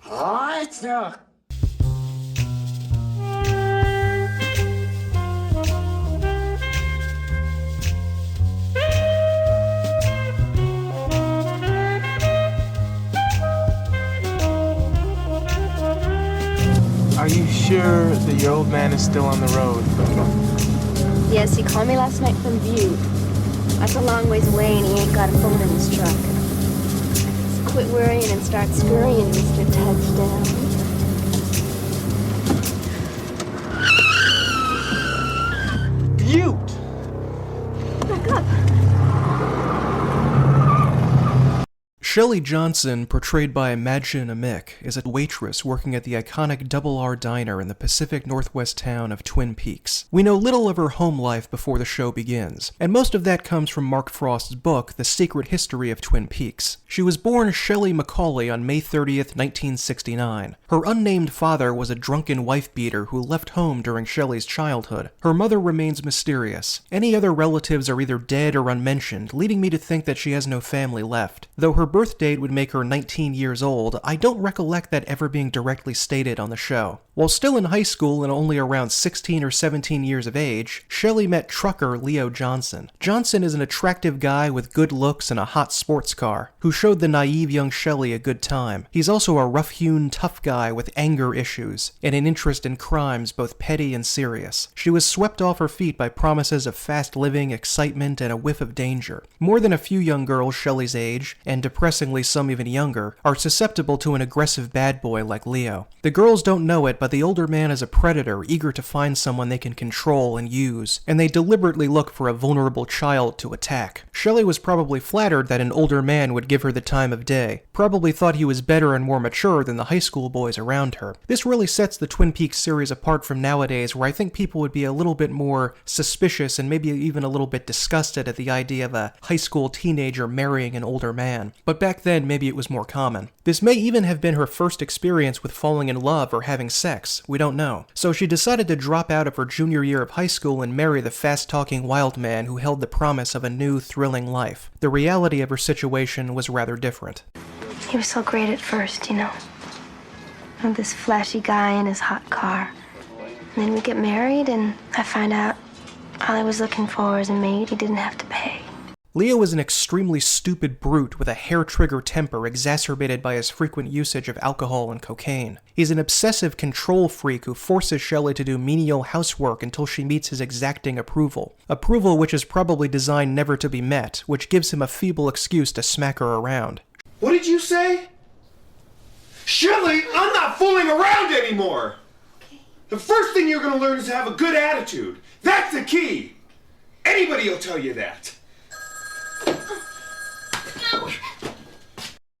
What? Are you sure that your old man is still on the road? Yes, he called me last night from Butte. That's a long ways away and he ain't got a phone in his truck. So quit worrying and start scurrying, Mr. Touchdown. Butte! Back up. Shelly Johnson, portrayed by Nadine Hurley, is a waitress working at the iconic Double R Diner in the Pacific Northwest town of Twin Peaks. We know little of her home life before the show begins, and most of that comes from Mark Frost's book, The Secret History of Twin Peaks. She was born Shelley Macaulay on May 30th, 1969. Her unnamed father was a drunken wife-beater who left home during Shelley's childhood. Her mother remains mysterious. Any other relatives are either dead or unmentioned, leading me to think that she has no family left. Though her birth date would make her 19 years old, I don't recollect that ever being directly stated on the show. While still in high school and only around 16 or 17 years of age, Shelley met trucker Leo Johnson. Johnson is an attractive guy with good looks and a hot sports car, who showed the naive young Shelley a good time. He's also a rough-hewn, tough guy with anger issues, and an interest in crimes both petty and serious. She was swept off her feet by promises of fast living, excitement, and a whiff of danger. More than a few young girls Shelley's age, and depressingly some even younger, are susceptible to an aggressive bad boy like Leo. The girls don't know it, but the older man is a predator eager to find someone they can control and use, and they deliberately look for a vulnerable child to attack. Shelley was probably flattered that an older man would give her the time of day, probably thought he was better and more mature than the high school boys around her. This really sets the Twin Peaks series apart from nowadays, where I think people would be a little bit more suspicious and maybe even a little bit disgusted at the idea of a high school teenager marrying an older man. But back then, maybe it was more common. This may even have been her first experience with falling in love or having sex, we don't know. So she decided to drop out of her junior year of high school and marry the fast-talking wild man who held the promise of a new, thrilling life. The reality of her situation was rather different. He was so great at first, you know. This flashy guy in his hot car. And then we get married and I find out all I was looking for was a maid he didn't have to pay. Leo is an extremely stupid brute with a hair-trigger temper exacerbated by his frequent usage of alcohol and cocaine. He's an obsessive control freak who forces Shelley to do menial housework until she meets his exacting approval. Approval which is probably designed never to be met, which gives him a feeble excuse to smack her around. What did you say? Shelley, I'm not fooling around anymore! The first thing you're gonna learn is to have a good attitude. That's the key! Anybody will tell you that.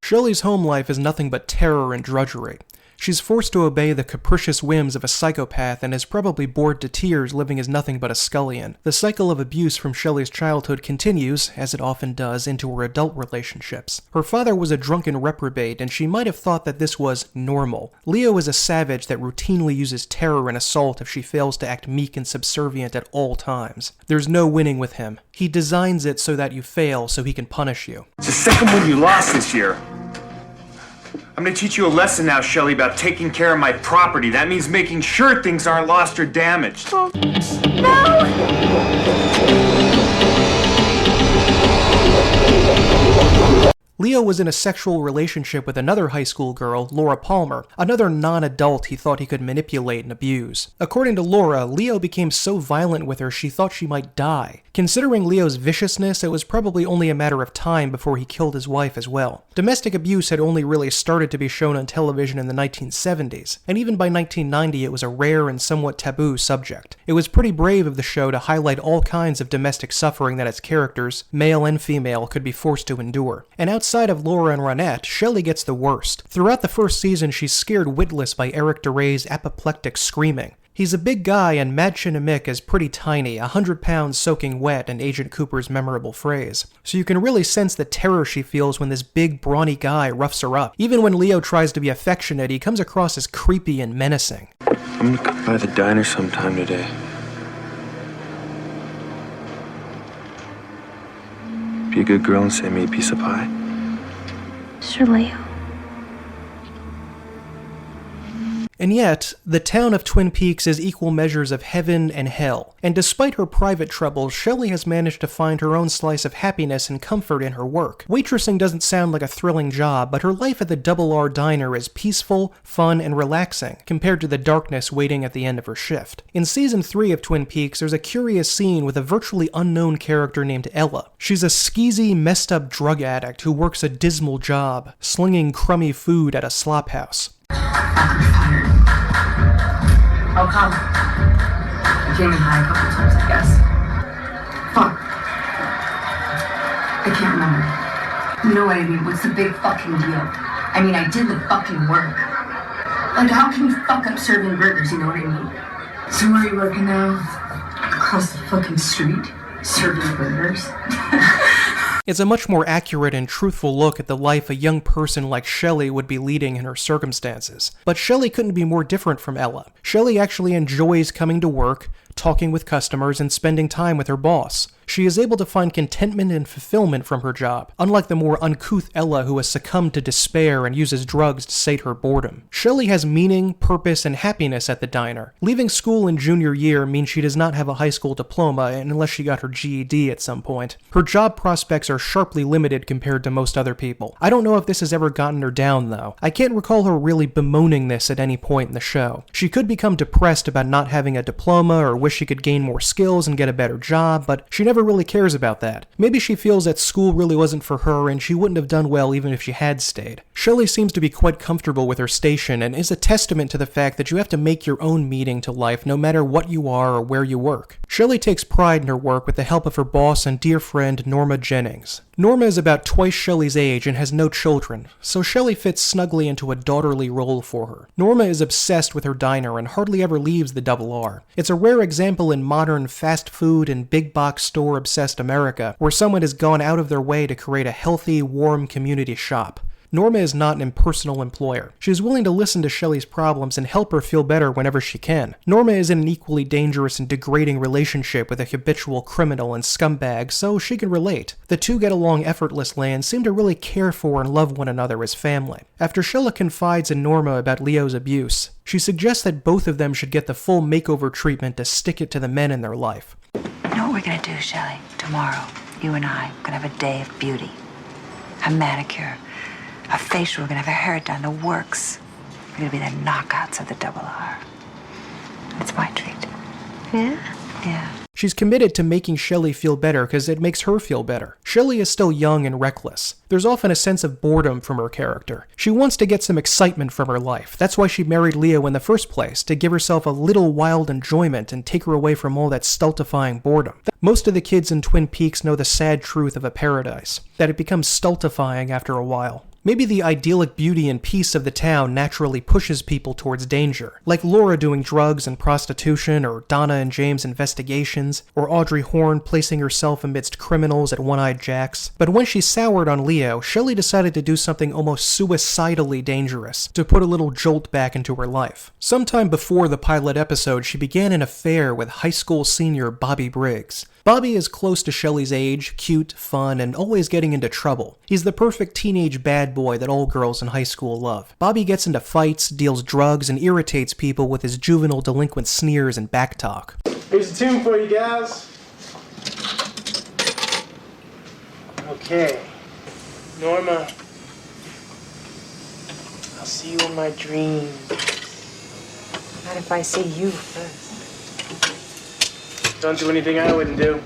Shelley's home life is nothing but terror and drudgery. She's forced to obey the capricious whims of a psychopath and is probably bored to tears living as nothing but a scullion. The cycle of abuse from Shelley's childhood continues, as it often does, into her adult relationships. Her father was a drunken reprobate, and she might have thought that this was normal. Leo is a savage that routinely uses terror and assault if she fails to act meek and subservient at all times. There's no winning with him. He designs it so that you fail so he can punish you. It's the second one you lost this year. I'm gonna teach you a lesson now, Shelley, about taking care of my property. That means making sure things aren't lost or damaged. No! Leo was in a sexual relationship with another high school girl, Laura Palmer, another non-adult he thought he could manipulate and abuse. According to Laura, Leo became so violent with her she thought she might die. Considering Leo's viciousness, it was probably only a matter of time before he killed his wife as well. Domestic abuse had only really started to be shown on television in the 1970s, and even by 1990 it was a rare and somewhat taboo subject. It was pretty brave of the show to highlight all kinds of domestic suffering that its characters, male and female, could be forced to endure. And outside of Laura and Ronnette, Shelley gets the worst. Throughout the first season, she's scared witless by Eric DeRay's apoplectic screaming. He's a big guy and Nadine Hurley is pretty tiny, 100 pounds soaking wet in Agent Cooper's memorable phrase. So you can really sense the terror she feels when this big, brawny guy roughs her up. Even when Leo tries to be affectionate, he comes across as creepy and menacing. I'm gonna come by the diner sometime today. Be a good girl and send me a piece of pie. Sure, Leo. And yet, the town of Twin Peaks is equal measures of heaven and hell, and despite her private troubles, Shelly has managed to find her own slice of happiness and comfort in her work. Waitressing doesn't sound like a thrilling job, but her life at the Double R Diner is peaceful, fun, and relaxing, compared to the darkness waiting at the end of her shift. In Season 3 of Twin Peaks, there's a curious scene with a virtually unknown character named Ella. She's a skeezy, messed-up drug addict who works a dismal job, slinging crummy food at a slop house. How come? I came in high a couple times, I guess. Fuck. I can't remember. You know what I mean? What's the big fucking deal? I mean, I did the fucking work. Like, how can you fuck up serving burgers, you know what I mean? So where are you working now? Across the fucking street? Serving burgers? It's a much more accurate and truthful look at the life a young person like Shelly would be leading in her circumstances. But Shelly couldn't be more different from Ella. Shelly actually enjoys coming to work, talking with customers, and spending time with her boss. She is able to find contentment and fulfillment from her job, unlike the more uncouth Ella who has succumbed to despair and uses drugs to sate her boredom. Shelly has meaning, purpose, and happiness at the diner. Leaving school in junior year means she does not have a high school diploma unless she got her GED at some point. Her job prospects are sharply limited compared to most other people. I don't know if this has ever gotten her down, though. I can't recall her really bemoaning this at any point in the show. She could become depressed about not having a diploma or wish she could gain more skills and get a better job, but she never really cares about that. Maybe she feels that school really wasn't for her and she wouldn't have done well even if she had stayed. Shelly seems to be quite comfortable with her station and is a testament to the fact that you have to make your own meaning to life no matter what you are or where you work. Shelly takes pride in her work with the help of her boss and dear friend Norma Jennings. Norma is about twice Shelly's age and has no children, so Shelly fits snugly into a daughterly role for her. Norma is obsessed with her diner and hardly ever leaves the Double R. It's a rare example in modern fast food and big box store obsessed America where someone has gone out of their way to create a healthy, warm community shop. Norma is not an impersonal employer. She is willing to listen to Shelly's problems and help her feel better whenever she can. Norma is in an equally dangerous and degrading relationship with a habitual criminal and scumbag, so she can relate. The two get along effortlessly and seem to really care for and love one another as family. After Shelly confides in Norma about Leo's abuse, she suggests that both of them should get the full makeover treatment to stick it to the men in their life. You know what we're gonna do, Shelly? Tomorrow, you and I are gonna have a day of beauty. A manicure, a facial, we're gonna have our hair done, the works. We're gonna be the knockouts of the Double R. It's my treat. Yeah? Yeah. She's committed to making Shelly feel better because it makes her feel better. Shelly is still young and reckless. There's often a sense of boredom from her character. She wants to get some excitement from her life. That's why she married Leo in the first place, to give herself a little wild enjoyment and take her away from all that stultifying boredom. Most of the kids in Twin Peaks know the sad truth of a paradise, that it becomes stultifying after a while. Maybe the idyllic beauty and peace of the town naturally pushes people towards danger, like Laura doing drugs and prostitution, or Donna and James' investigations, or Audrey Horne placing herself amidst criminals at One-Eyed Jack's. But when she soured on Leo, Shelly decided to do something almost suicidally dangerous, to put a little jolt back into her life. Sometime before the pilot episode, she began an affair with high school senior Bobby Briggs. Bobby is close to Shelly's age, cute, fun, and always getting into trouble. He's the perfect teenage bad boy that all girls in high school love. Bobby gets into fights, deals drugs, and irritates people with his juvenile delinquent sneers and backtalk. Here's a tune for you guys. Okay. Norma, I'll see you in my dreams. Not if I see you first. Don't do anything I wouldn't do.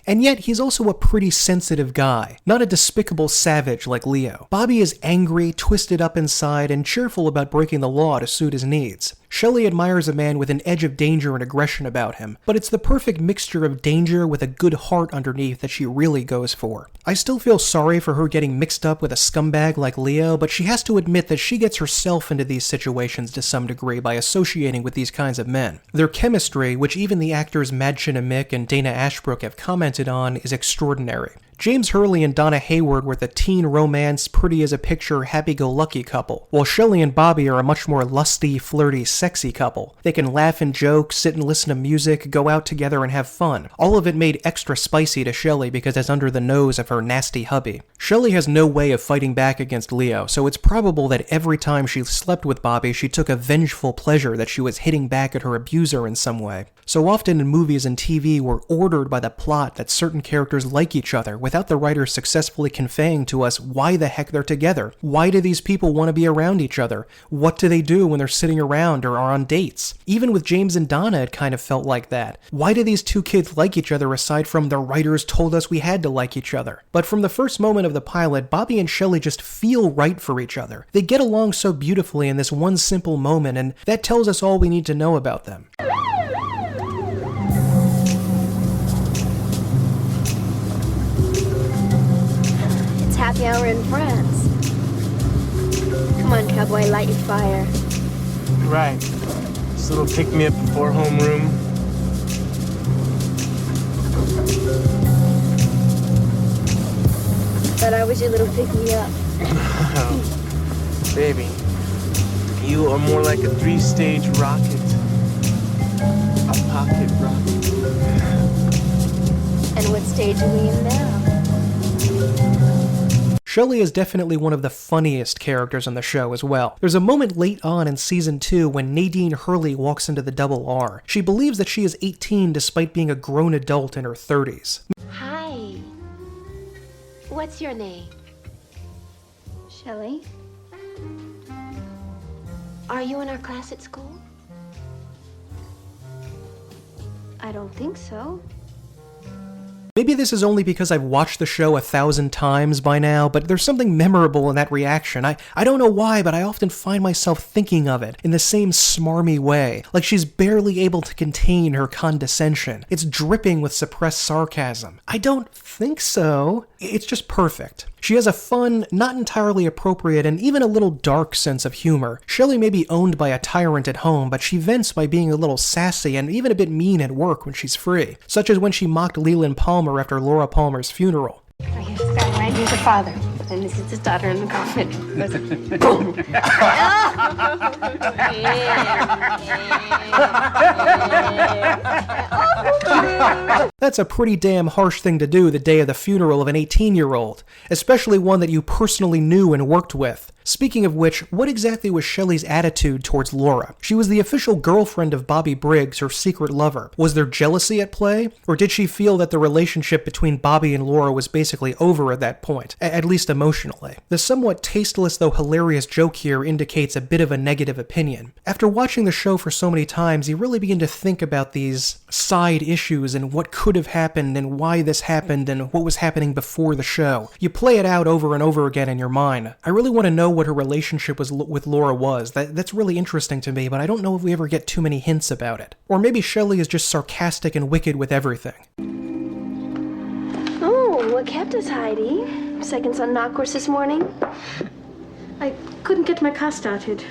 And yet, he's also a pretty sensitive guy, not a despicable savage like Leo. Bobby is angry, twisted up inside, and cheerful about breaking the law to suit his needs. Shelly admires a man with an edge of danger and aggression about him, but it's the perfect mixture of danger with a good heart underneath that she really goes for. I still feel sorry for her getting mixed up with a scumbag like Leo, but she has to admit that she gets herself into these situations to some degree by associating with these kinds of men. Their chemistry, which even the actors Madchen Amick and Dana Ashbrook have commented on, is extraordinary. James Hurley and Donna Hayward were the teen romance, pretty-as-a-picture, happy-go-lucky couple, while Shelly and Bobby are a much more lusty, flirty, sexy couple. They can laugh and joke, sit and listen to music, go out together and have fun. All of it made extra spicy to Shelly because it's under the nose of her nasty hubby. Shelly has no way of fighting back against Leo, so it's probable that every time she slept with Bobby, she took a vengeful pleasure that she was hitting back at her abuser in some way. So often in movies and TV, we're ordered by the plot that certain characters like each other, without the writers successfully conveying to us why the heck they're together. Why do these people want to be around each other? What do they do when they're sitting around or are on dates? Even with James and Donna, it kind of felt like that. Why do these two kids like each other aside from the writers told us we had to like each other? But from the first moment of the pilot, Bobby and Shelly just feel right for each other. They get along so beautifully in this one simple moment, and that tells us all we need to know about them. Happy hour in France. Come on, cowboy, light your fire. Right. This little pick-me-up before homeroom. Thought I was your little pick-me-up. Oh, baby. You are more like a 3-stage rocket. A pocket rocket. And what stage are we in now? Shelly is definitely one of the funniest characters on the show as well. There's a moment late on in season 2 when Nadine Hurley walks into the Double R. She believes that she is 18 despite being a grown adult in her 30s. Hi. What's your name? Shelly. Are you in our class at school? I don't think so. Maybe this is only because I've watched the show 1,000 times by now, but there's something memorable in that reaction. I don't know why, but I often find myself thinking of it in the same smarmy way, like she's barely able to contain her condescension. It's dripping with suppressed sarcasm. I don't think so. It's just perfect. She has a fun, not entirely appropriate, and even a little dark sense of humor. Shelly may be owned by a tyrant at home, but she vents by being a little sassy and even a bit mean at work when she's free, such as when she mocked Leland Palmer after Laura Palmer's funeral. Here's the guy, right? Here's the father. And this is his daughter in the coffin. Boom! That's a pretty damn harsh thing to do the day of the funeral of an 18-year-old, especially one that you personally knew and worked with. Speaking of which, what exactly was Shelly's attitude towards Laura? She was the official girlfriend of Bobby Briggs, her secret lover. Was there jealousy at play? Or did she feel that the relationship between Bobby and Laura was basically over at that point, at least emotionally? The somewhat tasteless though hilarious joke here indicates a bit of a negative opinion. After watching the show for so many times, you really begin to think about these side issues and what could have happened and why this happened and what was happening before the show. You play it out over and over again in your mind. I really want to know what her relationship with Laura was. That's really interesting to me, but I don't know if we ever get too many hints about it. Or maybe Shelly is just sarcastic and wicked with everything. Oh, what kept us, Heidi? Second son knock course this morning? I couldn't get my car started.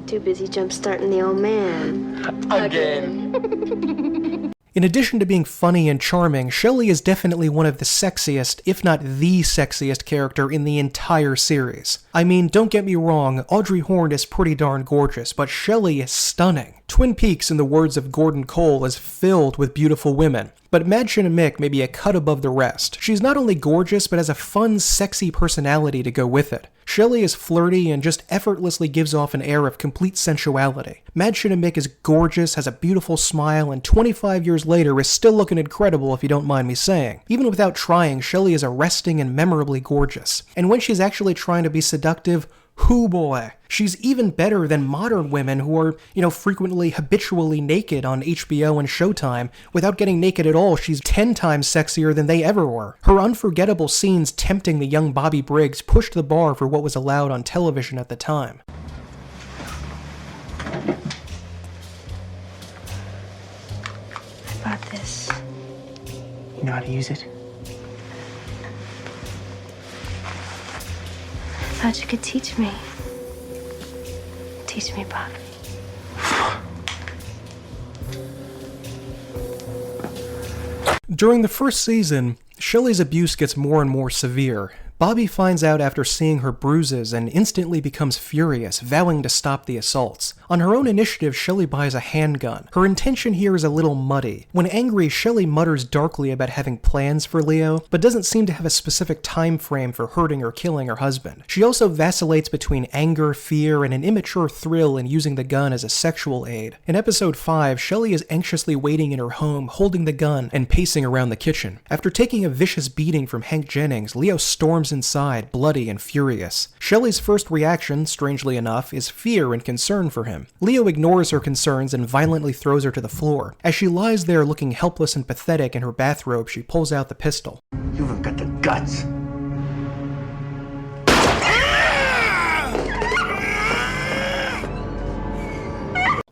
Too busy jump-starting the old man. Again. In addition to being funny and charming, Shelly is definitely one of the sexiest, if not the sexiest character in the entire series. I mean, don't get me wrong, Audrey Horne is pretty darn gorgeous, but Shelly is stunning. Twin Peaks, in the words of Gordon Cole, is filled with beautiful women. But Madchen Amick may be a cut above the rest. She's not only gorgeous, but has a fun, sexy personality to go with it. Shelly is flirty and just effortlessly gives off an air of complete sensuality. Madchen Amick is gorgeous, has a beautiful smile, and 25 years later is still looking incredible if you don't mind me saying. Even without trying, Shelly is arresting and memorably gorgeous. And when she's actually trying to be seductive, hoo boy, she's even better than modern women who are, frequently habitually naked on HBO and Showtime. Without getting naked at all, she's 10 times sexier than they ever were. Her unforgettable scenes tempting the young Bobby Briggs pushed the bar for what was allowed on television at the time. I bought this. You know how to use it? I thought you could teach me. Teach me, Bobby. During the first season, Shelly's abuse gets more and more severe. Bobby finds out after seeing her bruises and instantly becomes furious, vowing to stop the assaults. On her own initiative, Shelly buys a handgun. Her intention here is a little muddy. When angry, Shelly mutters darkly about having plans for Leo, but doesn't seem to have a specific time frame for hurting or killing her husband. She also vacillates between anger, fear, and an immature thrill in using the gun as a sexual aid. In episode 5, Shelly is anxiously waiting in her home, holding the gun and pacing around the kitchen. After taking a vicious beating from Hank Jennings, Leo storms inside, bloody and furious. Shelly's first reaction, strangely enough, is fear and concern for him. Leo ignores her concerns and violently throws her to the floor. As she lies there looking helpless and pathetic in her bathrobe, she pulls out the pistol. You haven't got the guts.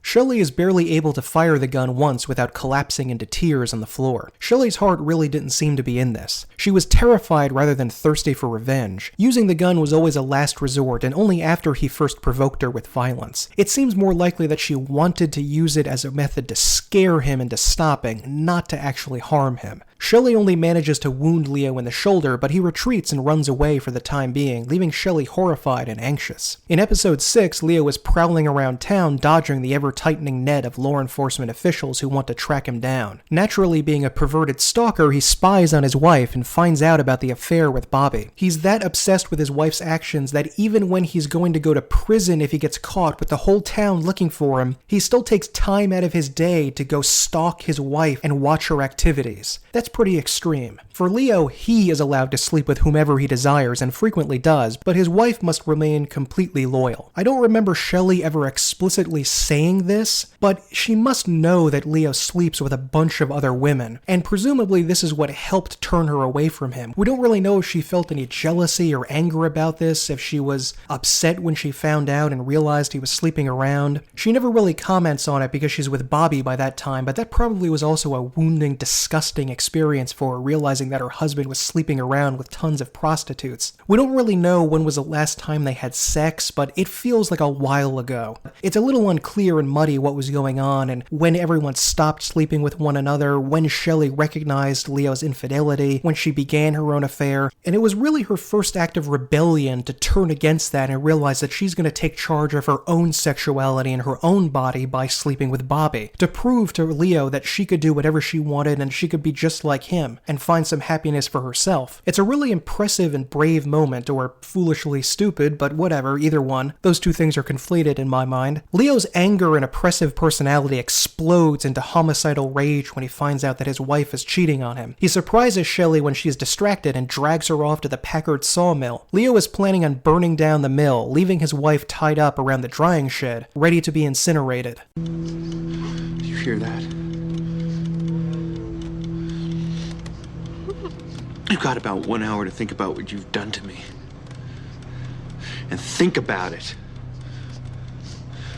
Shelly is barely able to fire the gun once without collapsing into tears on the floor. Shelly's heart really didn't seem to be in this. She was terrified rather than thirsty for revenge. Using the gun was always a last resort, and only after he first provoked her with violence. It seems more likely that she wanted to use it as a method to scare him into stopping, not to actually harm him. Shelly only manages to wound Leo in the shoulder, but he retreats and runs away for the time being, leaving Shelly horrified and anxious. In episode 6, Leo is prowling around town, dodging the ever-tightening net of law enforcement officials who want to track him down. Naturally, being a perverted stalker, he spies on his wife and finds out about the affair with Bobby. He's that obsessed with his wife's actions that even when he's going to go to prison if he gets caught with the whole town looking for him, he still takes time out of his day to go stalk his wife and watch her activities. That's pretty extreme. For Leo, he is allowed to sleep with whomever he desires and frequently does, but his wife must remain completely loyal. I don't remember Shelly ever explicitly saying this, but she must know that Leo sleeps with a bunch of other women, and presumably this is what helped turn her away from him. We don't really know if she felt any jealousy or anger about this, if she was upset when she found out and realized he was sleeping around. She never really comments on it because she's with Bobby by that time, but that probably was also a wounding, disgusting experience for her, realizing that her husband was sleeping around with tons of prostitutes. We don't really know when was the last time they had sex, but it feels like a while ago. It's a little unclear and muddy what was going on and when everyone stopped sleeping with one another, when Shelly recognized Leo's infidelity, when she began her own affair, and it was really her first act of rebellion to turn against that and realize that she's going to take charge of her own sexuality and her own body by sleeping with Bobby, to prove to Leo that she could do whatever she wanted and she could be just like him and find some happiness for herself. It's a really impressive and brave moment, or foolishly stupid, but whatever, either one. Those two things are conflated in my mind. Leo's anger and oppressive personality explodes into homicidal rage when he finds out that his wife is cheating on him. He surprises Shelly when she is distracted and drags her off to the Packard sawmill. Leo is planning on burning down the mill, leaving his wife tied up around the drying shed, ready to be incinerated. Do you hear that? You've got about 1 hour to think about what you've done to me. And think about it.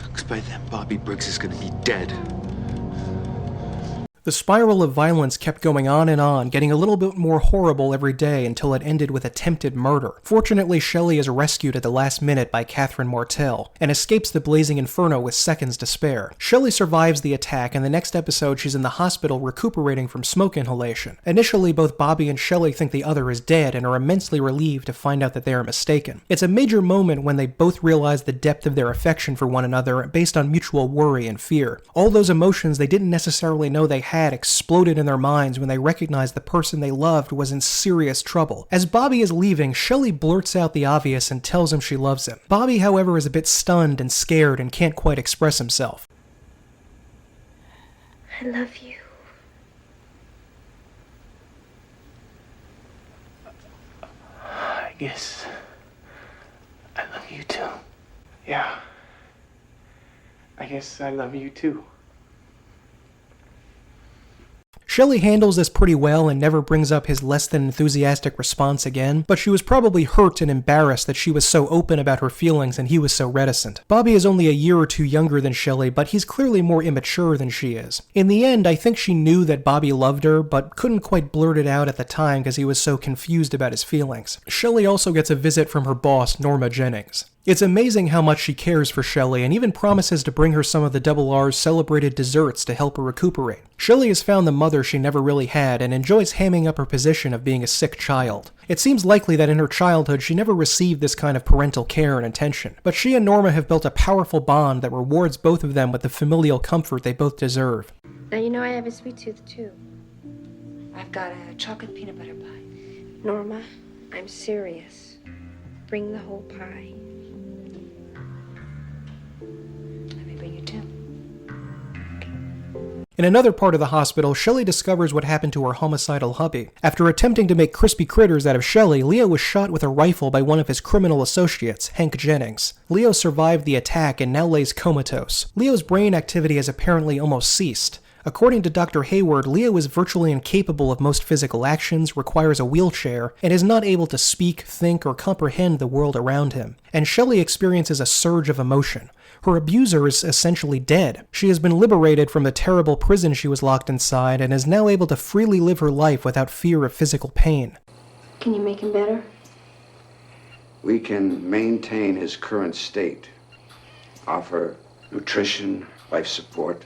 Because by then, Bobby Briggs is going to be dead. The spiral of violence kept going on, getting a little bit more horrible every day until it ended with attempted murder. Fortunately, Shelly is rescued at the last minute by Catherine Martell, and escapes the blazing inferno with seconds to spare. Shelly survives the attack, and the next episode she's in the hospital recuperating from smoke inhalation. Initially, both Bobby and Shelly think the other is dead and are immensely relieved to find out that they are mistaken. It's a major moment when they both realize the depth of their affection for one another based on mutual worry and fear. All those emotions they didn't necessarily know they had exploded in their minds when they recognized the person they loved was in serious trouble. As Bobby is leaving, Shelly blurts out the obvious and tells him she loves him. Bobby, however, is a bit stunned and scared and can't quite express himself. I love you. I guess I love you too. Yeah. I guess I love you too. Shelly handles this pretty well and never brings up his less than enthusiastic response again, but she was probably hurt and embarrassed that she was so open about her feelings and he was so reticent. Bobby is only a year or two younger than Shelly, but he's clearly more immature than she is. In the end, I think she knew that Bobby loved her, but couldn't quite blurt it out at the time because he was so confused about his feelings. Shelly also gets a visit from her boss, Norma Jennings. It's amazing how much she cares for Shelly and even promises to bring her some of the Double R's celebrated desserts to help her recuperate. Shelly has found the mother she never really had and enjoys hamming up her position of being a sick child. It seems likely that in her childhood she never received this kind of parental care and attention, but she and Norma have built a powerful bond that rewards both of them with the familial comfort they both deserve. Now, you know I have a sweet tooth, too. I've got a chocolate peanut butter pie. Norma, I'm serious. Bring the whole pie. Let me bring you two. In another part of the hospital, Shelly discovers what happened to her homicidal hubby. After attempting to make crispy critters out of Shelly, Leo was shot with a rifle by one of his criminal associates, Hank Jennings. Leo survived the attack and now lays comatose. Leo's brain activity has apparently almost ceased. According to Dr. Hayward, Leo is virtually incapable of most physical actions, requires a wheelchair, and is not able to speak, think, or comprehend the world around him. And Shelly experiences a surge of emotion. Her abuser is essentially dead. She has been liberated from the terrible prison she was locked inside and is now able to freely live her life without fear of physical pain. Can you make him better? We can maintain his current state, offer nutrition, life support.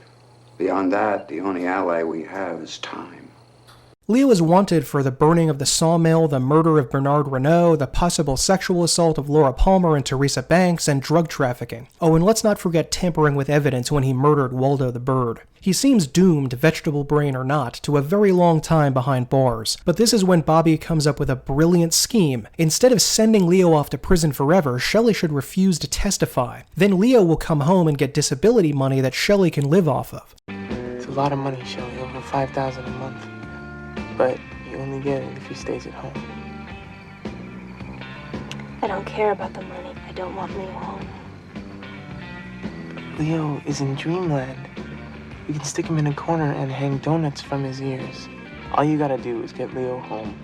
Beyond that, the only ally we have is time. Leo is wanted for the burning of the sawmill, the murder of Bernard Renault, the possible sexual assault of Laura Palmer and Theresa Banks, and drug trafficking. Oh, and let's not forget tampering with evidence when he murdered Waldo the bird. He seems doomed, vegetable brain or not, to a very long time behind bars. But this is when Bobby comes up with a brilliant scheme. Instead of sending Leo off to prison forever, Shelly should refuse to testify. Then Leo will come home and get disability money that Shelly can live off of. It's a lot of money, Shelly, over $5,000 a month. But you only get it if he stays at home. I don't care about the money. I don't want Leo home. Leo is in dreamland. We can stick him in a corner and hang donuts from his ears. All you gotta do is get Leo home,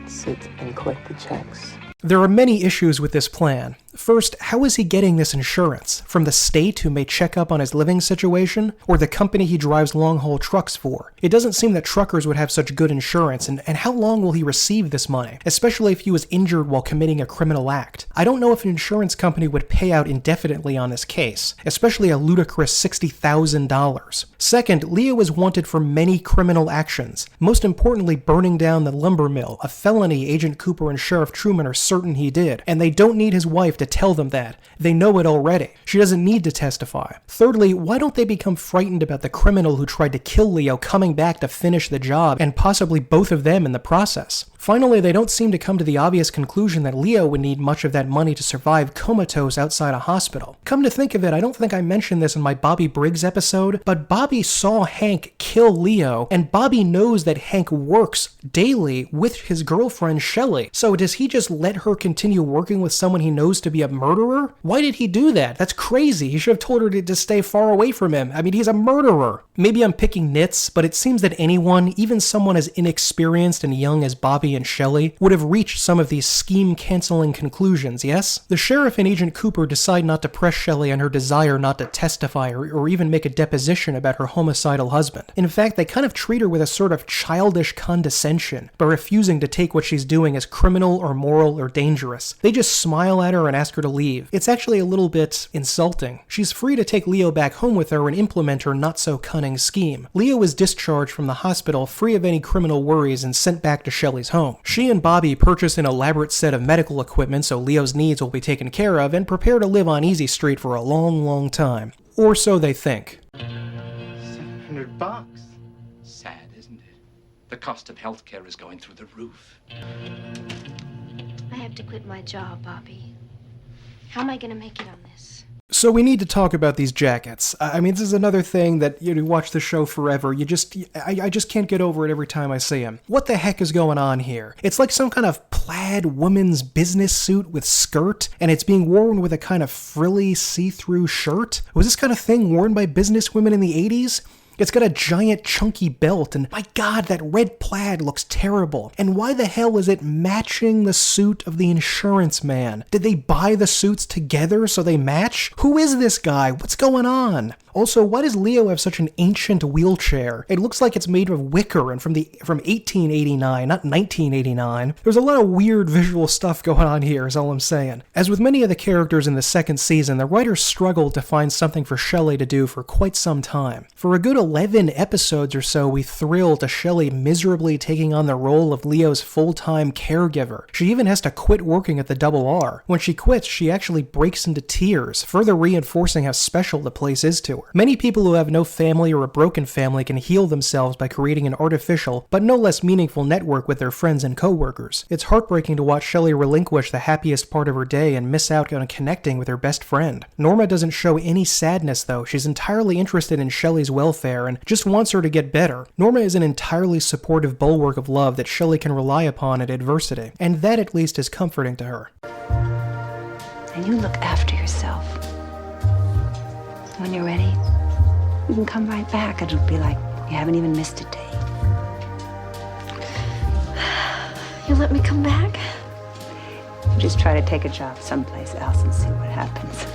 sit and collect the checks. There are many issues with this plan. First, how is he getting this insurance? From the state, who may check up on his living situation? Or the company he drives long-haul trucks for? It doesn't seem that truckers would have such good insurance, and how long will he receive this money? Especially if he was injured while committing a criminal act. I don't know if an insurance company would pay out indefinitely on this case, especially a ludicrous $60,000. Second, Leo is wanted for many criminal actions. Most importantly, burning down the lumber mill, a felony Agent Cooper and Sheriff Truman are certain he did, and they don't need his wife to tell them that. They know it already. She doesn't need to testify. Thirdly, why don't they become frightened about the criminal who tried to kill Leo coming back to finish the job, and possibly both of them in the process? Finally, they don't seem to come to the obvious conclusion that Leo would need much of that money to survive comatose outside a hospital. Come to think of it, I don't think I mentioned this in my Bobby Briggs episode, but Bobby saw Hank kill Leo, and Bobby knows that Hank works daily with his girlfriend Shelly. So does he just let her continue working with someone he knows to be a murderer? Why did he do that? That's crazy. He should have told her to stay far away from him. I mean, he's a murderer. Maybe I'm picking nits, but it seems that anyone, even someone as inexperienced and young as Bobby and Shelly, would have reached some of these scheme-canceling conclusions, yes? The sheriff and Agent Cooper decide not to press Shelly on her desire not to testify or even make a deposition about her homicidal husband. In fact, they kind of treat her with a sort of childish condescension by refusing to take what she's doing as criminal or moral or dangerous. They just smile at her and ask her to leave. It's actually a little bit insulting. She's free to take Leo back home with her and implement her not-so-cunning scheme. Leo is discharged from the hospital free of any criminal worries and sent back to Shelly's home. She and Bobby purchase an elaborate set of medical equipment so Leo's needs will be taken care of and prepare to live on Easy Street for a long, long time. Or so they think. $700. Sad, isn't it? The cost of healthcare is going through the roof. I have to quit my job, Bobby. How am I gonna make it on this? So we need to talk about these jackets. I mean, this is another thing that you watch the show forever. I just can't get over it every time I see them. What the heck is going on here? It's like some kind of plaid woman's business suit with skirt, and it's being worn with a kind of frilly see-through shirt. Was this kind of thing worn by business women in the 80s? It's got a giant chunky belt, and my god, that red plaid looks terrible. And why the hell is it matching the suit of the insurance man? Did they buy the suits together so they match? Who is this guy? What's going on? Also, why does Leo have such an ancient wheelchair? It looks like it's made of wicker and from 1889, not 1989. There's a lot of weird visual stuff going on here, is all I'm saying. As with many of the characters in the second season, the writers struggled to find something for Shelly to do for quite some time. For a good 11 episodes or so, we thrilled to Shelly miserably taking on the role of Leo's full-time caregiver. She even has to quit working at the Double R. When she quits, she actually breaks into tears, further reinforcing how special the place is to her. Many people who have no family or a broken family can heal themselves by creating an artificial, but no less meaningful network with their friends and co-workers. It's heartbreaking to watch Shelly relinquish the happiest part of her day and miss out on connecting with her best friend. Norma doesn't show any sadness though. She's entirely interested in Shelly's welfare and just wants her to get better. Norma is an entirely supportive bulwark of love that Shelly can rely upon at adversity, and that at least is comforting to her. And you look after yourself. When you're ready, you can come right back. It'll be like you haven't even missed a day. You'll let me come back? Just try to take a job someplace else and see what happens.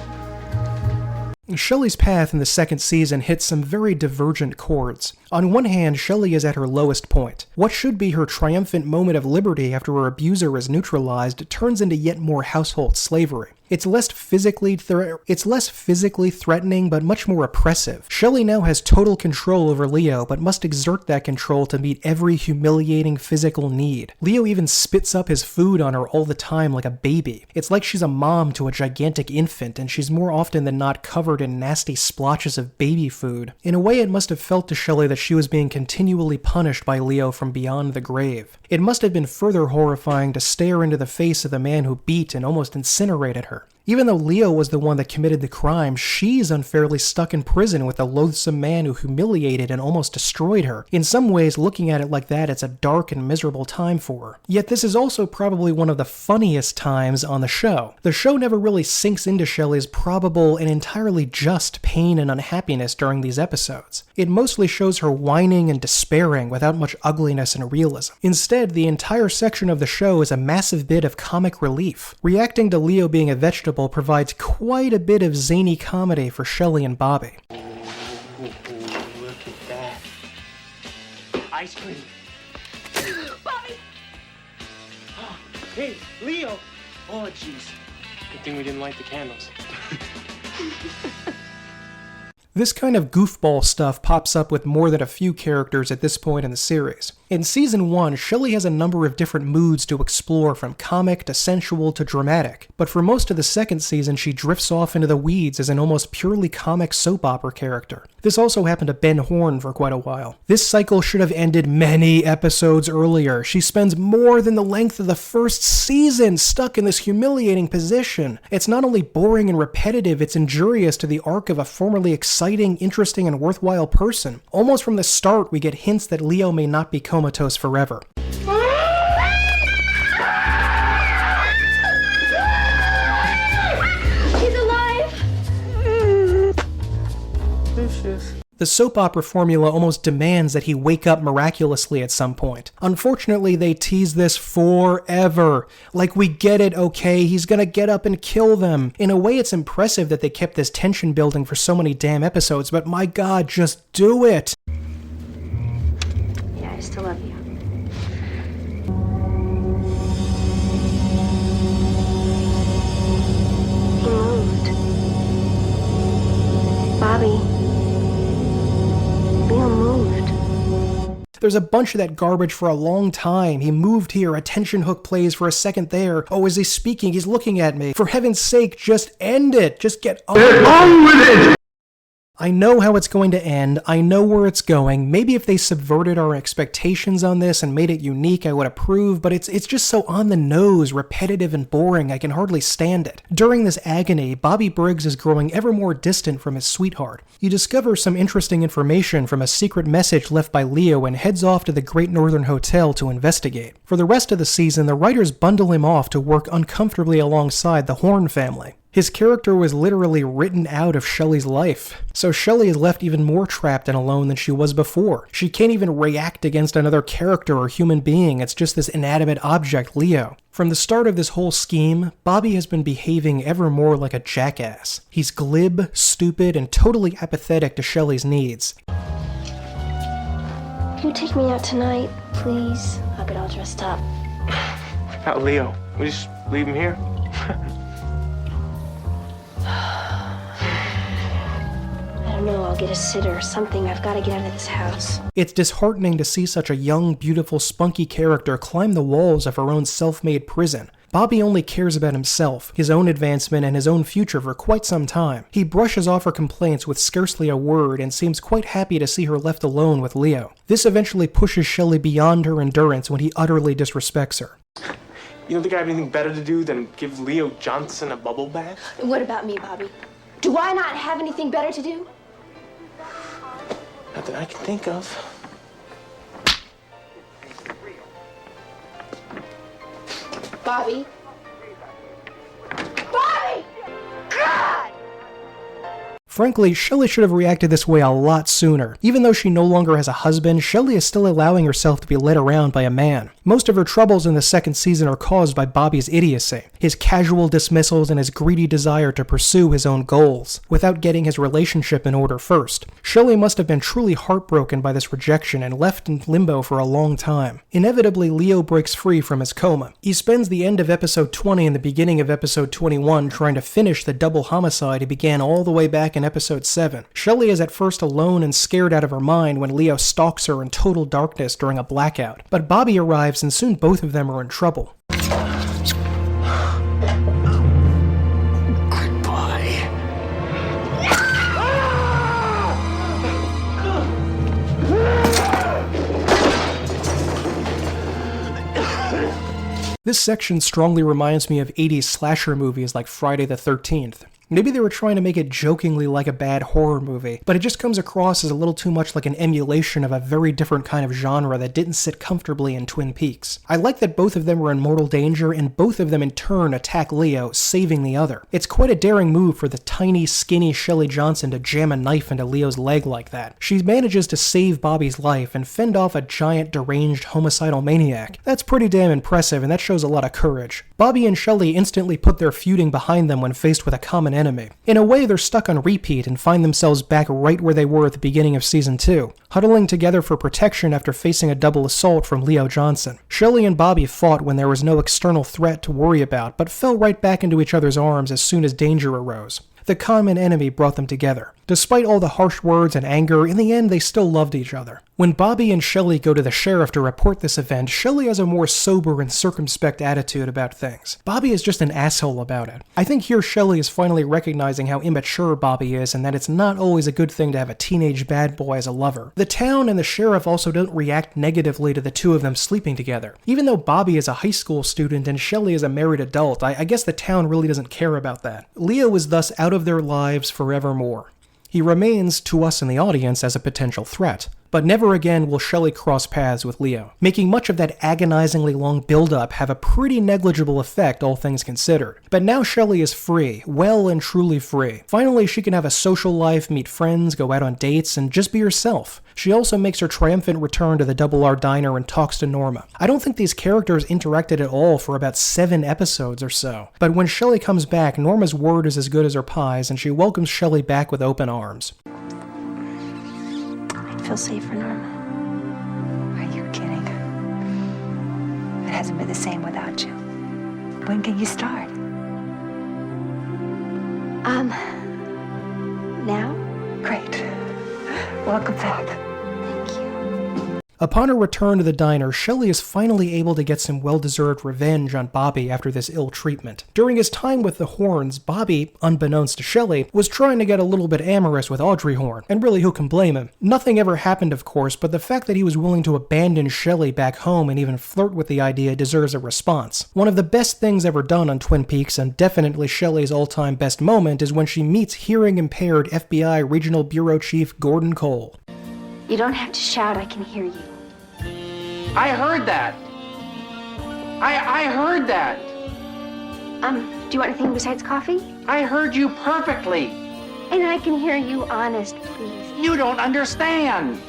Shelly's path in the second season hits some very divergent chords. On one hand, Shelly is at her lowest point. What should be her triumphant moment of liberty after her abuser is neutralized turns into yet more household slavery. It's less physically threatening, but much more oppressive. Shelly now has total control over Leo, but must exert that control to meet every humiliating physical need. Leo even spits up his food on her all the time like a baby. It's like she's a mom to a gigantic infant, and she's more often than not covered in nasty splotches of baby food. In a way, it must have felt to Shelly that she was being continually punished by Leo from beyond the grave. It must have been further horrifying to stare into the face of the man who beat and almost incinerated her. Even though Leo was the one that committed the crime, she's unfairly stuck in prison with a loathsome man who humiliated and almost destroyed her. In some ways, looking at it like that, it's a dark and miserable time for her. Yet this is also probably one of the funniest times on the show. The show never really sinks into Shelly's probable and entirely just pain and unhappiness during these episodes. It mostly shows her whining and despairing without much ugliness and realism. Instead, the entire section of the show is a massive bit of comic relief. Reacting to Leo being a vegetable provides quite a bit of zany comedy for Shelly and Bobby. Ooh, look at that. Ice cream. Bobby! Hey, Leo! Oh, jeez. Good thing we didn't light the candles. This kind of goofball stuff pops up with more than a few characters at this point in the series. In Season 1, Shelly has a number of different moods to explore, from comic to sensual to dramatic, but for most of the second season she drifts off into the weeds as an almost purely comic soap opera character. This also happened to Ben Horne for quite a while. This cycle should have ended many episodes earlier. She spends more than the length of the first season stuck in this humiliating position. It's not only boring and repetitive, it's injurious to the arc of a formerly exciting, interesting, and worthwhile person. Almost from the start, we get hints that Leo may not be comatose forever. He's alive! The soap opera formula almost demands that he wake up miraculously at some point. Unfortunately, they tease this forever. Like, we get it, okay, he's gonna get up and kill them. In a way, it's impressive that they kept this tension building for so many damn episodes, but my god, just do it! Yeah, I still love you. He moved. Bobby. Leo moved. There's a bunch of that garbage for a long time. He moved here, a tension hook plays for a second there. Oh, is he speaking? He's looking at me. For heaven's sake, just end it. Just get on with it. I know how it's going to end. I know where it's going. Maybe if they subverted our expectations on this and made it unique, I would approve, but it's just so on the nose, repetitive and boring, I can hardly stand it. During this agony, Bobby Briggs is growing ever more distant from his sweetheart. You discover some interesting information from a secret message left by Leo and heads off to the Great Northern Hotel to investigate. For the rest of the season, the writers bundle him off to work uncomfortably alongside the Horne family. His character was literally written out of Shelly's life. So Shelly is left even more trapped and alone than she was before. She can't even react against another character or human being. It's just this inanimate object, Leo. From the start of this whole scheme, Bobby has been behaving ever more like a jackass. He's glib, stupid, and totally apathetic to Shelly's needs. Can you take me out tonight, please? I'll get all dressed up. Not Leo. We just leave him here. I don't know, I'll get a sitter or something. I've got to get out of this house. It's disheartening to see such a young, beautiful, spunky character climb the walls of her own self-made prison. Bobby only cares about himself, his own advancement, and his own future for quite some time. He brushes off her complaints with scarcely a word and seems quite happy to see her left alone with Leo. This eventually pushes Shelly beyond her endurance when he utterly disrespects her. You don't think I have anything better to do than give Leo Johnson a bubble bath? What about me, Bobby? Do I not have anything better to do? Not that I can think of. Bobby? Bobby! God! Frankly, Shelly should have reacted this way a lot sooner. Even though she no longer has a husband, Shelly is still allowing herself to be led around by a man. Most of her troubles in the second season are caused by Bobby's idiocy, his casual dismissals, and his greedy desire to pursue his own goals, without getting his relationship in order first. Shelly must have been truly heartbroken by this rejection and left in limbo for a long time. Inevitably, Leo breaks free from his coma. He spends the end of episode 20 and the beginning of episode 21 trying to finish the double homicide he began all the way back in episode 7. Shelly is at first alone and scared out of her mind when Leo stalks her in total darkness during a blackout, but Bobby arrives and soon both of them are in trouble. This section strongly reminds me of 80s slasher movies like Friday the 13th. Maybe they were trying to make it jokingly like a bad horror movie, but it just comes across as a little too much like an emulation of a very different kind of genre that didn't sit comfortably in Twin Peaks. I like that both of them were in mortal danger, and both of them in turn attack Leo, saving the other. It's quite a daring move for the tiny, skinny Shelly Johnson to jam a knife into Leo's leg like that. She manages to save Bobby's life and fend off a giant, deranged, homicidal maniac. That's pretty damn impressive, and that shows a lot of courage. Bobby and Shelly instantly put their feuding behind them when faced with a common enemy. In a way, they're stuck on repeat and find themselves back right where they were at the beginning of season 2, huddling together for protection after facing a double assault from Leo Johnson. Shelly and Bobby fought when there was no external threat to worry about, but fell right back into each other's arms as soon as danger arose. The common enemy brought them together. Despite all the harsh words and anger, in the end they still loved each other. When Bobby and Shelly go to the sheriff to report this event, Shelly has a more sober and circumspect attitude about things. Bobby is just an asshole about it. I think here Shelly is finally recognizing how immature Bobby is and that it's not always a good thing to have a teenage bad boy as a lover. The town and the sheriff also don't react negatively to the two of them sleeping together. Even though Bobby is a high school student and Shelly is a married adult, I guess the town really doesn't care about that. Leo is thus out of their lives forevermore. He remains, to us in the audience, as a potential threat. But never again will Shelly cross paths with Leo, making much of that agonizingly long build-up have a pretty negligible effect, all things considered. But now Shelly is free, well and truly free. Finally, she can have a social life, meet friends, go out on dates, and just be herself. She also makes her triumphant return to the Double R Diner and talks to Norma. I don't think these characters interacted at all for about 7 episodes or so, but when Shelly comes back, Norma's word is as good as her pies, and she welcomes Shelly back with open arms. I'd feel safer, Norma. Are you kidding? It hasn't been the same without you. When can you start? Now? Great. Welcome back. Thank you. Upon her return to the diner, Shelly is finally able to get some well-deserved revenge on Bobby after this ill treatment. During his time with the Hornes, Bobby, unbeknownst to Shelly, was trying to get a little bit amorous with Audrey Horne, and really who can blame him? Nothing ever happened, of course, but the fact that he was willing to abandon Shelly back home and even flirt with the idea deserves a response. One of the best things ever done on Twin Peaks, and definitely Shelly's all-time best moment, is when she meets hearing-impaired FBI Regional Bureau Chief Gordon Cole. You don't have to shout, I can hear you. I heard that. I heard that. Do you want anything besides coffee? I heard you perfectly. And I can hear you honest, please. You don't understand.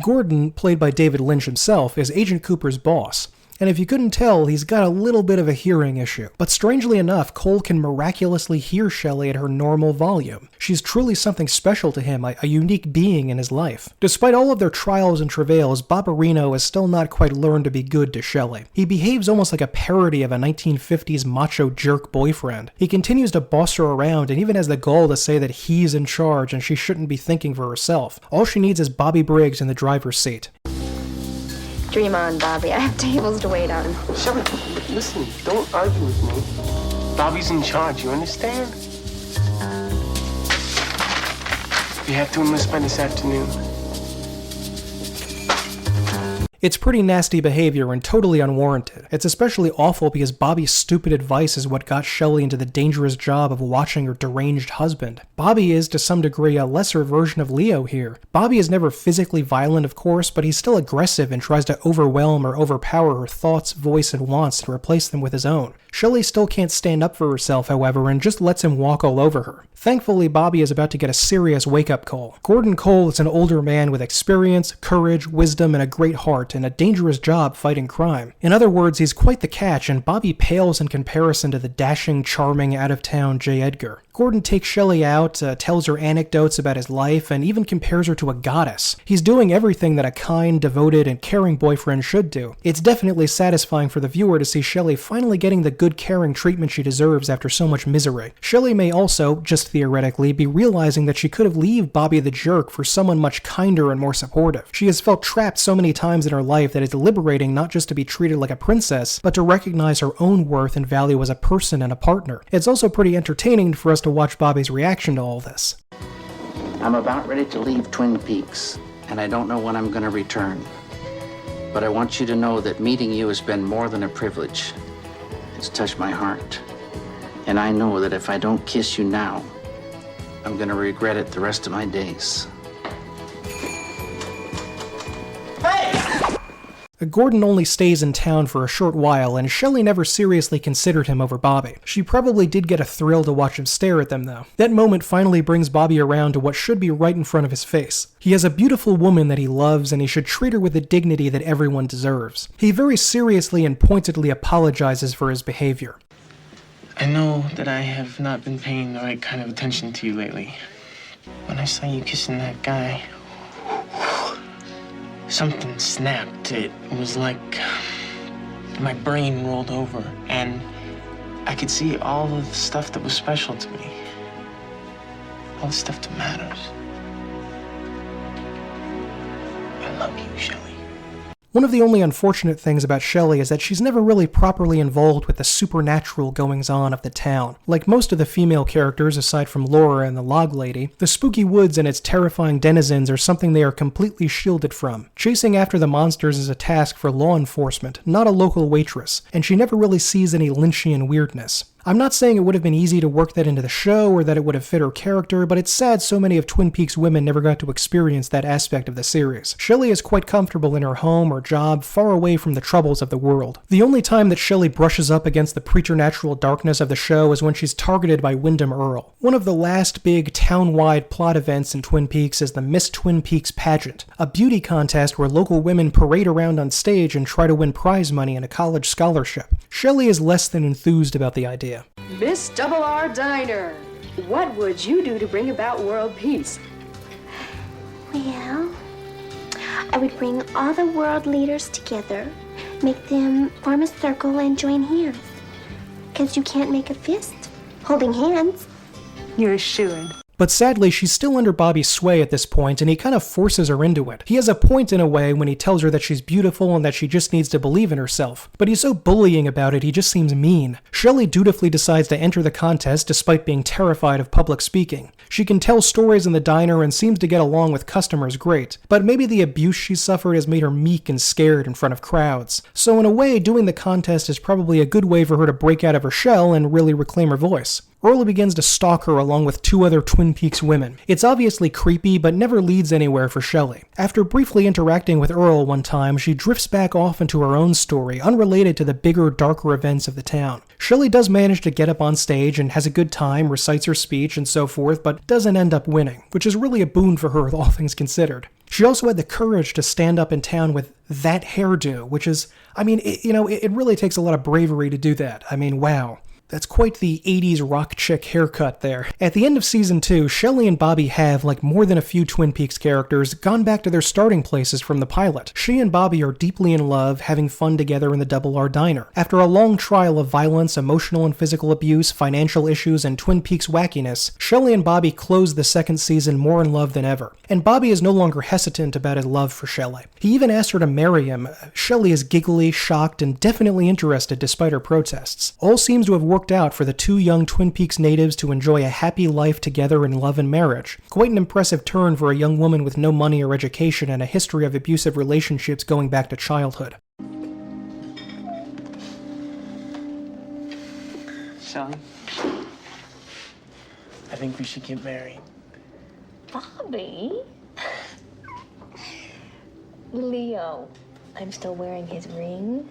Gordon, played by David Lynch himself, is Agent Cooper's boss. And if you couldn't tell, he's got a little bit of a hearing issue. But strangely enough, Cole can miraculously hear Shelly at her normal volume. She's truly something special to him, a unique being in his life. Despite all of their trials and travails, Barbarino has still not quite learned to be good to Shelly. He behaves almost like a parody of a 1950s macho jerk boyfriend. He continues to boss her around and even has the gall to say that he's in charge and she shouldn't be thinking for herself. All she needs is Bobby Briggs in the driver's seat. Dream on, Bobby. I have tables to wait on. Shelly, listen, don't argue with me. Bobby's in charge, you understand? We have to enlist by this afternoon. It's pretty nasty behavior and totally unwarranted. It's especially awful because Bobby's stupid advice is what got Shelly into the dangerous job of watching her deranged husband. Bobby is, to some degree, a lesser version of Leo here. Bobby is never physically violent, of course, but he's still aggressive and tries to overwhelm or overpower her thoughts, voice, and wants and replace them with his own. Shelly still can't stand up for herself, however, and just lets him walk all over her. Thankfully, Bobby is about to get a serious wake-up call. Gordon Cole is an older man with experience, courage, wisdom, and a great heart, and a dangerous job fighting crime. In other words, he's quite the catch, and Bobby pales in comparison to the dashing, charming, out-of-town J. Edgar. Gordon takes Shelly out, tells her anecdotes about his life, and even compares her to a goddess. He's doing everything that a kind, devoted, and caring boyfriend should do. It's definitely satisfying for the viewer to see Shelly finally getting the good, caring treatment she deserves after so much misery. Shelly may also, just theoretically, be realizing that she could have left Bobby the jerk for someone much kinder and more supportive. She has felt trapped so many times in her life that it's liberating not just to be treated like a princess, but to recognize her own worth and value as a person and a partner. It's also pretty entertaining for us to watch Bobby's reaction to all this. I'm about ready to leave Twin Peaks, and I don't know when I'm going to return. But I want you to know that meeting you has been more than a privilege. It's touched my heart. And I know that if I don't kiss you now, I'm going to regret it the rest of my days. Gordon only stays in town for a short while, and Shelly never seriously considered him over Bobby. She probably did get a thrill to watch him stare at them, though. That moment finally brings Bobby around to what should be right in front of his face. He has a beautiful woman that he loves, and he should treat her with the dignity that everyone deserves. He very seriously and pointedly apologizes for his behavior. I know that I have not been paying the right kind of attention to you lately. When I saw you kissing that guy, something snapped. It was like my brain rolled over, and I could see all of the stuff that was special to me. All the stuff that matters. I love you, Shelly. One of the only unfortunate things about Shelly is that she's never really properly involved with the supernatural goings-on of the town. Like most of the female characters, aside from Laura and the Log Lady, the spooky woods and its terrifying denizens are something they are completely shielded from. Chasing after the monsters is a task for law enforcement, not a local waitress, and she never really sees any Lynchian weirdness. I'm not saying it would have been easy to work that into the show or that it would have fit her character, but it's sad so many of Twin Peaks women never got to experience that aspect of the series. Shelly is quite comfortable in her home or job, far away from the troubles of the world. The only time that Shelly brushes up against the preternatural darkness of the show is when she's targeted by Wyndham Earle. One of the last big town-wide plot events in Twin Peaks is the Miss Twin Peaks pageant, a beauty contest where local women parade around on stage and try to win prize money and a college scholarship. Shelly is less than enthused about the idea. Miss Double R Diner, what would you do to bring about world peace? Well, I would bring all the world leaders together, make them form a circle and join hands. Because you can't make a fist holding hands. You're a shoo-in. But sadly, she's still under Bobby's sway at this point, and he kind of forces her into it. He has a point in a way when he tells her that she's beautiful and that she just needs to believe in herself. But he's so bullying about it, he just seems mean. Shelly dutifully decides to enter the contest despite being terrified of public speaking. She can tell stories in the diner and seems to get along with customers great. But maybe the abuse she suffered has made her meek and scared in front of crowds. So in a way, doing the contest is probably a good way for her to break out of her shell and really reclaim her voice. Earl begins to stalk her along with 2 other Twin Peaks women. It's obviously creepy, but never leads anywhere for Shelly. After briefly interacting with Earl one time, she drifts back off into her own story, unrelated to the bigger, darker events of the town. Shelly does manage to get up on stage and has a good time, recites her speech and so forth, but doesn't end up winning, which is really a boon for her, all things considered. She also had the courage to stand up in town with that hairdo, which is, it really takes a lot of bravery to do that. Wow. That's quite the 80s rock chick haircut there. At the end of season 2, Shelly and Bobby have, like more than a few Twin Peaks characters, gone back to their starting places from the pilot. She and Bobby are deeply in love, having fun together in the Double R Diner. After a long trial of violence, emotional and physical abuse, financial issues, and Twin Peaks wackiness, Shelly and Bobby close the second season more in love than ever. And Bobby is no longer hesitant about his love for Shelly. He even asked her to marry him. Shelly is giggly, shocked, and definitely interested despite her protests. All seems to have worked out for the 2 young Twin Peaks natives to enjoy a happy life together in love and marriage. Quite an impressive turn for a young woman with no money or education and a history of abusive relationships going back to childhood. Shelly, I think we should get married. Bobby? Leo, I'm still wearing his ring.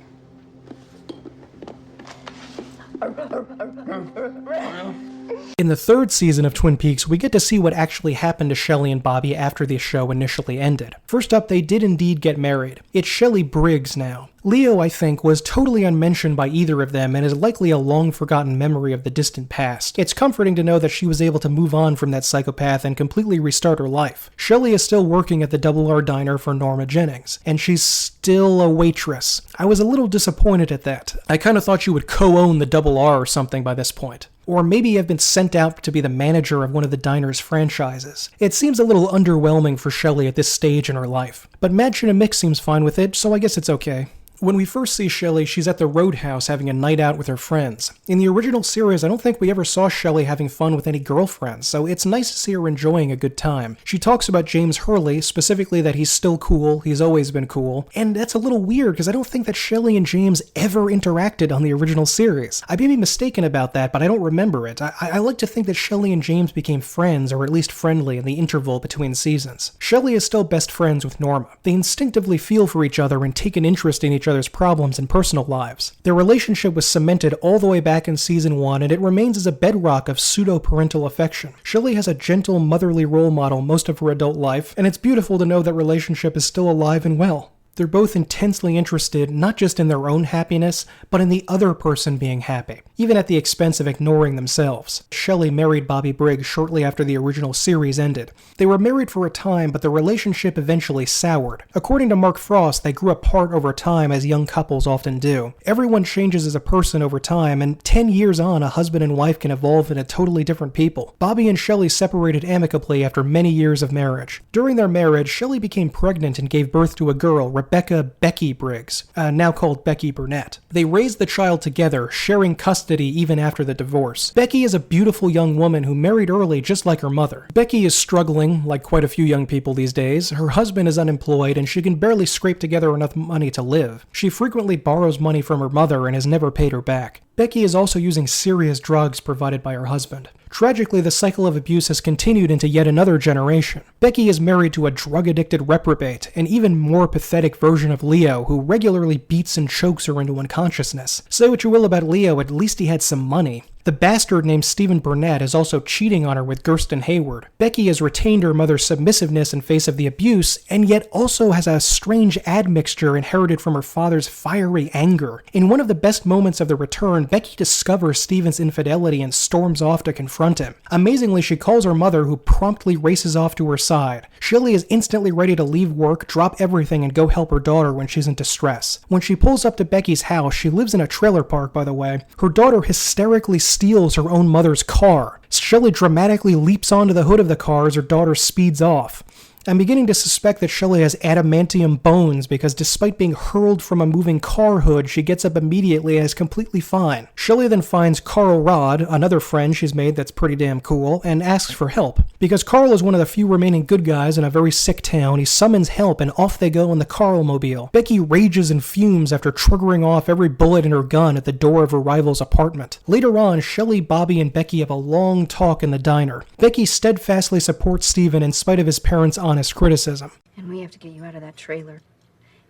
In the 3rd season of Twin Peaks, we get to see what actually happened to Shelly and Bobby after the show initially ended. First up, they did indeed get married. It's Shelly Briggs now. Leo, I think, was totally unmentioned by either of them and is likely a long-forgotten memory of the distant past. It's comforting to know that she was able to move on from that psychopath and completely restart her life. Shelly is still working at the Double R Diner for Norma Jennings, and she's still a waitress. I was a little disappointed at that. I kind of thought she would co-own the Double R or something by this point. Or maybe have been sent out to be the manager of one of the diner's franchises. It seems a little underwhelming for Shelly at this stage in her life. But Madge Mix seems fine with it, so I guess it's okay. When we first see Shelly, she's at the Roadhouse having a night out with her friends. In the original series, I don't think we ever saw Shelly having fun with any girlfriends, so it's nice to see her enjoying a good time. She talks about James Hurley, specifically that he's still cool, he's always been cool, and that's a little weird because I don't think that Shelly and James ever interacted on the original series. I may be mistaken about that, but I don't remember it. I like to think that Shelly and James became friends, or at least friendly, in the interval between seasons. Shelly is still best friends with Norma. They instinctively feel for each other and take an interest in each other's problems and personal lives. Their relationship was cemented all the way back in season 1, and it remains as a bedrock of pseudo-parental affection. Shelly has a gentle, motherly role model most of her adult life, and it's beautiful to know that relationship is still alive and well. They're both intensely interested not just in their own happiness, but in the other person being happy, even at the expense of ignoring themselves. Shelly married Bobby Briggs shortly after the original series ended. They were married for a time, but the relationship eventually soured. According to Mark Frost, they grew apart over time, as young couples often do. Everyone changes as a person over time, and 10 years on, a husband and wife can evolve into totally different people. Bobby and Shelly separated amicably after many years of marriage. During their marriage, Shelly became pregnant and gave birth to a girl, Becky Briggs, now called Becky Burnett. They raised the child together, sharing custody even after the divorce. Becky is a beautiful young woman who married early just like her mother. Becky is struggling, like quite a few young people these days. Her husband is unemployed and she can barely scrape together enough money to live. She frequently borrows money from her mother and has never paid her back. Becky is also using serious drugs provided by her husband. Tragically, the cycle of abuse has continued into yet another generation. Becky is married to a drug-addicted reprobate, an even more pathetic version of Leo, who regularly beats and chokes her into unconsciousness. Say what you will about Leo, at least he had some money. The bastard named Stephen Burnett is also cheating on her with Gersten Hayward. Becky has retained her mother's submissiveness in face of the abuse, and yet also has a strange admixture inherited from her father's fiery anger. In one of the best moments of the return, Becky discovers Stephen's infidelity and storms off to confront him. Amazingly, she calls her mother, who promptly races off to her side. Shelly is instantly ready to leave work, drop everything, and go help her daughter when she's in distress. When she pulls up to Becky's house, she lives in a trailer park, by the way, her daughter hysterically steals her own mother's car. Shelly dramatically leaps onto the hood of the car as her daughter speeds off. I'm beginning to suspect that Shelly has adamantium bones because despite being hurled from a moving car hood, she gets up immediately and is completely fine. Shelly then finds Carl Rod, another friend she's made that's pretty damn cool, and asks for help. Because Carl is one of the few remaining good guys in a very sick town, he summons help and off they go in the Carl-mobile. Becky rages and fumes after triggering off every bullet in her gun at the door of her rival's apartment. Later on, Shelly, Bobby, and Becky have a long talk in the diner. Becky steadfastly supports Steven in spite of his parents' honest criticism. And we have to get you out of that trailer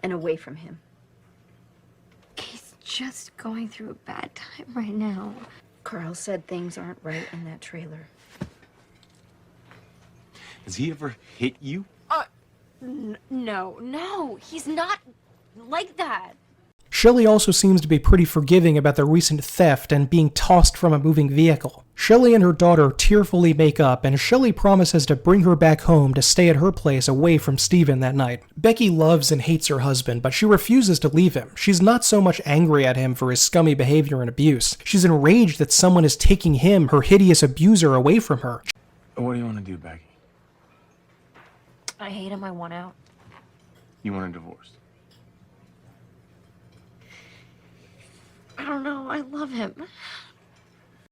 and away from him. He's just going through a bad time right now. Carl said things aren't right in that trailer. Has he ever hit you? No, he's not like that. Shelly also seems to be pretty forgiving about the recent theft and being tossed from a moving vehicle. Shelly and her daughter tearfully make up, and Shelly promises to bring her back home to stay at her place away from Steven that night. Becky loves and hates her husband, but she refuses to leave him. She's not so much angry at him for his scummy behavior and abuse. She's enraged that someone is taking him, her hideous abuser, away from her. What do you want to do, Becky? I hate him, I want out. You want a divorce? I don't know, I love him.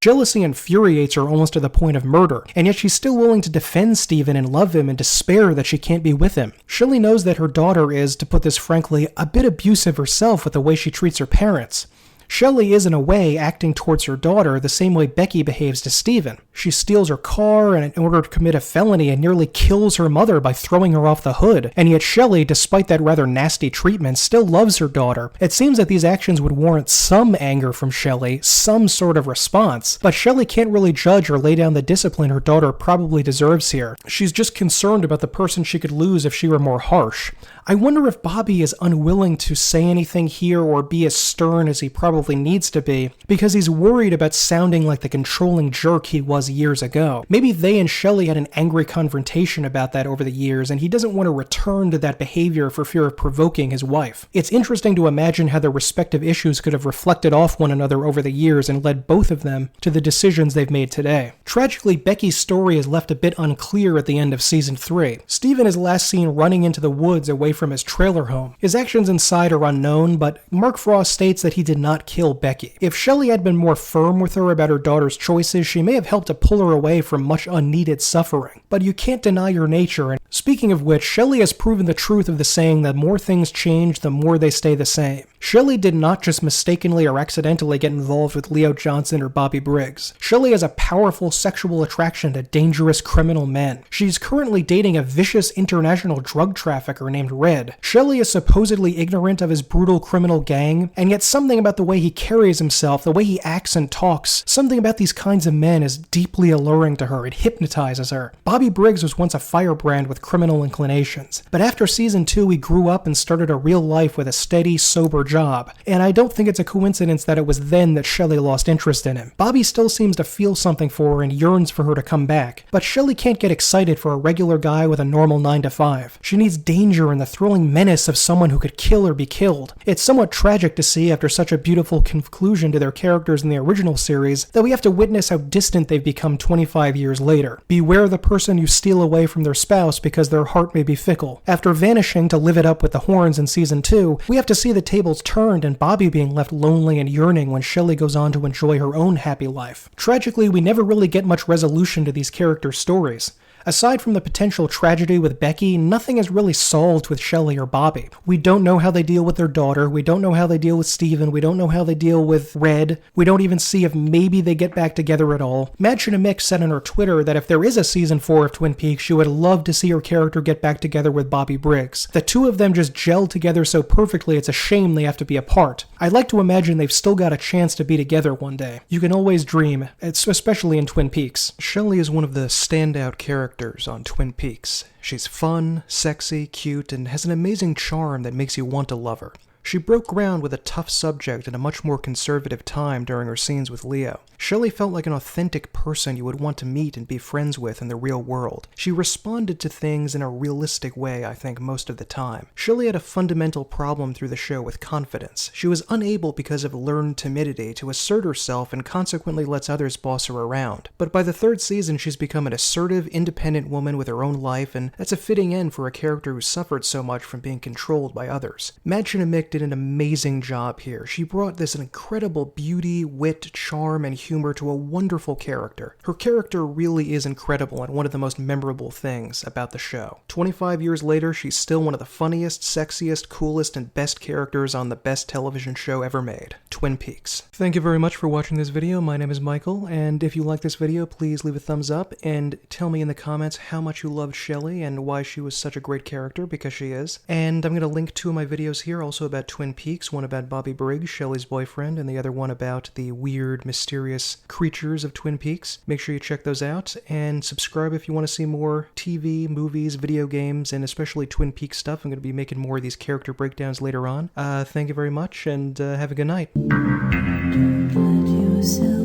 Jealousy infuriates her almost to the point of murder, and yet she's still willing to defend Steven and love him in despair that she can't be with him. Shelly knows that her daughter is, to put this frankly, a bit abusive herself with the way she treats her parents. Shelly is, in a way, acting towards her daughter the same way Becky behaves to Steven. She steals her car in order to commit a felony and nearly kills her mother by throwing her off the hood. And yet Shelly, despite that rather nasty treatment, still loves her daughter. It seems that these actions would warrant some anger from Shelly, some sort of response, but Shelly can't really judge or lay down the discipline her daughter probably deserves here. She's just concerned about the person she could lose if she were more harsh. I wonder if Bobby is unwilling to say anything here or be as stern as he probably needs to be, because he's worried about sounding like the controlling jerk he was years ago. Maybe they and Shelly had an angry confrontation about that over the years, and he doesn't want to return to that behavior for fear of provoking his wife. It's interesting to imagine how their respective issues could have reflected off one another over the years and led both of them to the decisions they've made today. Tragically, Becky's story is left a bit unclear at the end of season 3. Steven is last seen running into the woods away from his trailer home. His actions inside are unknown, but Mark Frost states that he did not kill Becky. If Shelly had been more firm with her about her daughter's choices, she may have helped to pull her away from much unneeded suffering. But you can't deny your nature, and speaking of which, Shelly has proven the truth of the saying that more things change, the more they stay the same. Shelly did not just mistakenly or accidentally get involved with Leo Johnson or Bobby Briggs. Shelly has a powerful sexual attraction to dangerous criminal men. She's currently dating a vicious international drug trafficker named Red. Shelly is supposedly ignorant of his brutal criminal gang, and yet something about the way he carries himself, the way he acts and talks, something about these kinds of men is deeply alluring to her. It hypnotizes her. Bobby Briggs was once a firebrand with criminal inclinations, but after season 2 he grew up and started a real life with a steady, sober job, and I don't think it's a coincidence that it was then that Shelly lost interest in him. Bobby still seems to feel something for her and yearns for her to come back, but Shelly can't get excited for a regular guy with a normal 9-to-5. She needs danger and the thrilling menace of someone who could kill or be killed. It's somewhat tragic to see after such a beautiful conclusion to their characters in the original series that we have to witness how distant they've become 25 years later. Beware the person you steal away from their spouse because their heart may be fickle. After vanishing to live it up with the Hornes in season 2, we have to see the tables turned and Bobby being left lonely and yearning when Shelly goes on to enjoy her own happy life. Tragically, we never really get much resolution to these characters' stories. Aside from the potential tragedy with Becky, nothing is really solved with Shelly or Bobby. We don't know how they deal with their daughter, we don't know how they deal with Steven, we don't know how they deal with Red, we don't even see if maybe they get back together at all. Madchen Mick said on her Twitter that if there is a season 4 of Twin Peaks, she would love to see her character get back together with Bobby Briggs. The two of them just gel together so perfectly it's a shame they have to be apart. I'd like to imagine they've still got a chance to be together one day. You can always dream, especially in Twin Peaks. Shelly is one of the standout characters on Twin Peaks. She's fun, sexy, cute, and has an amazing charm that makes you want to love her. She broke ground with a tough subject in a much more conservative time during her scenes with Leo. Shelley felt like an authentic person you would want to meet and be friends with in the real world. She responded to things in a realistic way, I think, most of the time. Shelley had a fundamental problem through the show with confidence. She was unable, because of learned timidity, to assert herself and consequently lets others boss her around. But by the third season, she's become an assertive, independent woman with her own life, and that's a fitting end for a character who suffered so much from being controlled by others. Madchen Amick did an amazing job here. She brought this incredible beauty, wit, charm, and humor to a wonderful character. Her character really is incredible and one of the most memorable things about the show. 25 years later, she's still one of the funniest, sexiest, coolest, and best characters on the best television show ever made, Twin Peaks. Thank you very much for watching this video. My name is Michael, and if you like this video, please leave a thumbs up and tell me in the comments how much you loved Shelley and why she was such a great character, because she is. And I'm going to link two of my videos here, also about Twin Peaks, one about Bobby Briggs, Shelley's boyfriend, and the other one about the weird, mysterious creatures of Twin Peaks. Make sure you check those out, and subscribe if you want to see more TV, movies, video games, and especially Twin Peaks stuff. I'm going to be making more of these character breakdowns later on. Thank you very much, and have a good night. Don't let yourself